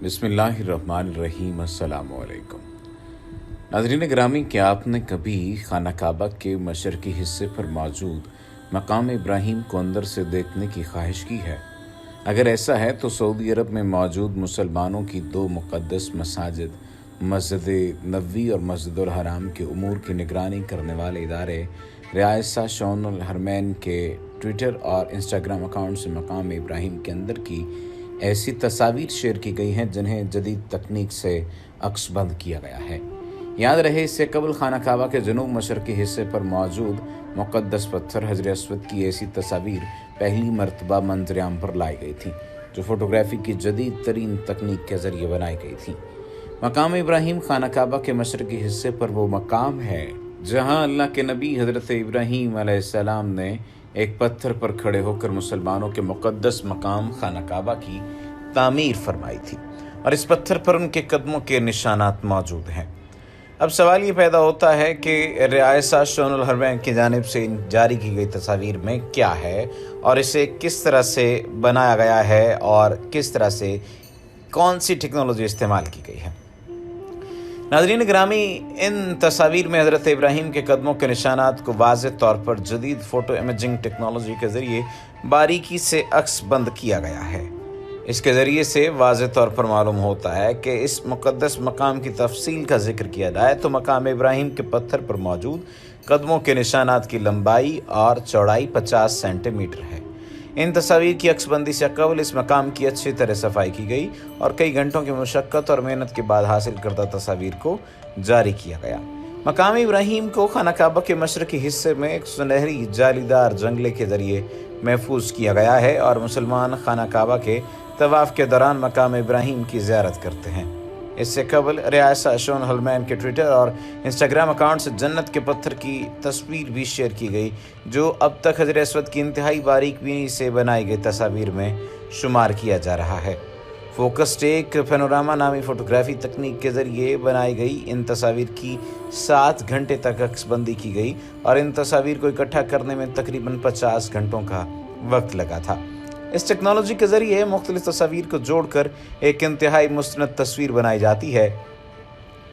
बिस्मिल्लाहिर्रहमानिर्रहीम। अस्सलामु अलैकुम। नाज़रीन ग्रामी, क्या आपने कभी खाना काबा के मशरक़ी हिस्से पर मौजूद मकाम इब्राहीम को अंदर से देखने की ख्वाहिश की है? अगर ऐसा है तो सऊदी अरब में मौजूद मुसलमानों की दो मुक़द्दस मसाजिद, मस्जिद नबवी और मस्जिदुल हराम के उमूर की निगरानी करने वाले इदारे रियासत शौनुल हरमैन के ट्विटर और इंस्टाग्राम अकाउंट से मकाम इब्राहीम के अंदर की ऐसी तस्वीर शेयर की गई हैं जिन्हें जदीद तकनीक से अक्सबंद किया गया है। याद रहे, इससे कबल खाना काबा के जनूब मशरक़ी हिस्से पर मौजूद मुक़द्दस पत्थर हजर अस्वद की ऐसी तस्वीर पहली मरतबा मंजर-ए-आम पर लाई गई थी, जो फ़ोटोग्राफी की जदीद तरीन तकनीक के ज़रिए बनाई गई थी। मकाम इब्राहीम खाना काबा के मशरक़ी हिस्से पर वो मकाम है जहाँ अल्लाह के नबी हज़रत इब्राहीम अलैहिस्सलाम ने एक पत्थर पर खड़े होकर मुसलमानों के मुक़द्दस मकाम खाना काबा की तामीर फरमाई थी, और इस पत्थर पर उनके कदमों के निशानात मौजूद हैं। अब सवाल ये पैदा होता है कि रियासत शौनुल हरमैन की जानिब से जारी की गई तस्वीर में क्या है और इसे किस तरह से बनाया गया है और किस तरह से कौन सी टेक्नोलॉजी इस्तेमाल की गई है। नाज़रीन ग्रामी, इन तस्वीर में हज़रत इब्राहीम के कदमों के निशानात को वाज़ेह तौर पर जदीद फ़ोटो इमेजिंग टेक्नोलॉजी के ज़रिए बारीकी से अक्सबंद किया गया है। इसके ज़रिए से वाज़ेह तौर पर मालूम होता है कि इस मुक़द्दस मकाम की तफसील का जिक्र किया जाए तो मकाम इब्राहीम के पत्थर पर मौजूद कदमों के निशानात की लंबाई और चौड़ाई 50 सेंटीमीटर है। इन तस्वीर की अक्सबंदी से कबल इस मकाम की अच्छी तरह सफाई की गई और कई घंटों की मुशक्क़त और मेहनत के बाद हासिल करदा तस्वीर को जारी किया गया। मकाम इब्राहीम को खाना काबा के मशरक़ी हिस्से में एक सुनहरी जालीदार जंगले के ज़रिए महफूज किया गया है और मुसलमान खाना काबा के तवाफ़ के दौरान मकाम इब्राहीम की ज़ियारत करते हैं। इससे कबल रियासत शौनुल हरमैन के ट्विटर और इंस्टाग्राम अकाउंट से जन्नत के पत्थर की तस्वीर भी शेयर की गई, जो अब तक हजर अस्वद की इंतहाई बारीकी से बनाई गई तस्वीर में शुमार किया जा रहा है। फोकस टेक पैनोरामा नामी फ़ोटोग्राफी तकनीक के ज़रिए बनाई गई इन तस्वीर की 7 घंटे तक अक्सबंदी की गई और इन तस्वीर को इकट्ठा करने में तकरीबन 50 घंटों का वक्त लगा था। इस टेक्नोलॉजी के ज़रिए मुख्तलिफ तस्वीर को जोड़कर एक इंतहाई मुस्तनद तस्वीर बनाई जाती है,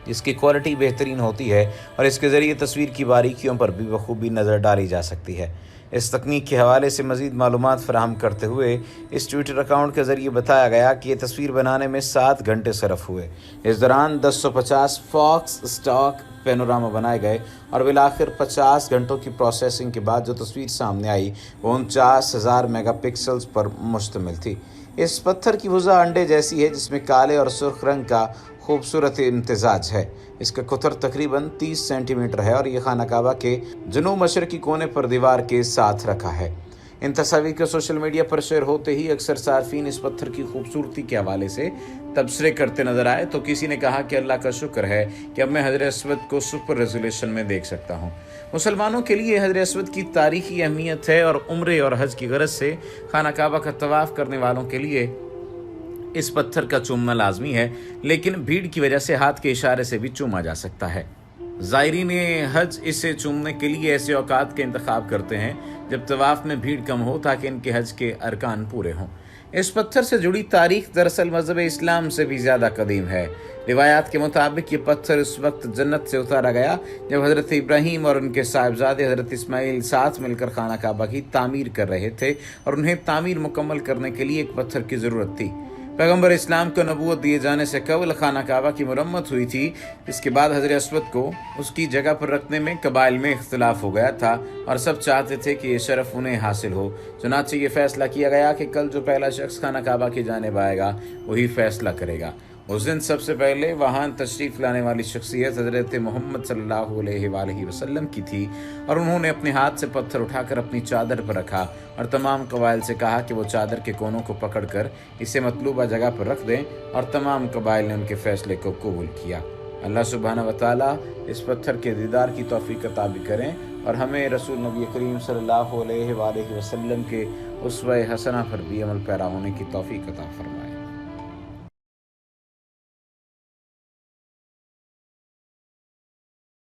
जिसकी क्वालिटी बेहतरीन होती है और इसके ज़रिए तस्वीर की बारीकियों पर भी बखूबी नज़र डाली जा सकती है। इस तकनीक के हवाले से मज़ीद मालूमात फराहम करते हुए इस ट्विटर अकाउंट के ज़रिए बताया गया कि ये तस्वीर बनाने में 7 घंटे सरफ हुए। इस दौरान 1050 फॉक्स स्टॉक पैनोरामा बनाए गए और बिलाखिर 50 घंटों की प्रोसेसिंग के बाद जो तस्वीर सामने आई वो 49,000 मेगापिक्सल्स पर मुश्तमिल थी। इस पत्थर की भुजा अंडे जैसी है, जिसमें काले और सुर्ख रंग का खूबसूरत इम्तिजाज है। इसका कुतर तकरीबन 30 सेंटीमीटर है और ये खाना काबा के जनूब मशरक़ी कोने पर दीवार के साथ रखा है। इन तस्वीर के सोशल मीडिया पर शेयर होते ही अक्सर सार्फिन इस पत्थर की खूबसूरती के हवाले से तबसरे करते नजर आए, तो किसी ने कहा कि अल्लाह का शुक्र है कि अब मैं हजर अस्वद को सुपर रेजोल्यूशन में देख सकता हूँ। मुसलमानों के लिए हजर अस्वद की तारीखी अहमियत है और उम्रे और हज की गरज से खाना काबा का तवाफ़ करने वालों के लिए इस पत्थर का चूमना लाजमी है, लेकिन भीड़ की वजह से हाथ के इशारे से भी चूमा जा सकता है। ज़ायरीन हज इसे चूमने के लिए ऐसे औकात का इंतखाब करते हैं जब तवाफ़ में भीड़ कम हो, ताकि इनके हज के अरकान पूरे हों। इस पत्थर से जुड़ी तारीख दरअसल मज़हब इस्लाम से भी ज़्यादा कदीम है। रिवायात के मुताबिक ये पत्थर उस वक्त जन्नत से उतारा गया जब हज़रत इब्राहीम और उनके साहिबजादे हज़रत इस्माइल साथ मिलकर खाना काबा की तामीर कर रहे थे और उन्हें तामीर मुकम्मल करने के लिए एक पत्थर की ज़रूरत थी। पैगम्बर इस्लाम को नबूवत दिए जाने से कबल खाना काबा की मुरम्मत हुई थी। इसके बाद हजर अस्वद को उसकी जगह पर रखने में कबाइल में इख्तिलाफ हो गया था और सब चाहते थे कि ये शरफ उन्हें हासिल हो। चुनांचे ये फैसला किया गया कि कल जो पहला शख्स खाना काबा की जानिब आएगा वही फैसला करेगा। उस दिन सबसे पहले वहाँ तशरीफ़ लाने वाली शख्सियत हज़रत मोहम्मद सल्लल्लाहु अलैहि वसल्लम की थी और उन्होंने अपने हाथ से पत्थर उठाकर अपनी चादर पर रखा और तमाम कबाइल से कहा कि वो चादर के कोनों को पकड़कर इसे मतलूबा जगह पर रख दें, और तमाम कबाइल ने उनके फ़ैसले को कबूल किया। अल्लाह सुब्हानहू व तआला इस पत्थर के दीदार की तौफीक अता भी करें और हमें रसूल नबी करीम सल्लल्लाहु अलैहि वसल्लम के उस्वा-ए हसना पर भी अमल पैरा होने की तौफीक अता फरमाएं।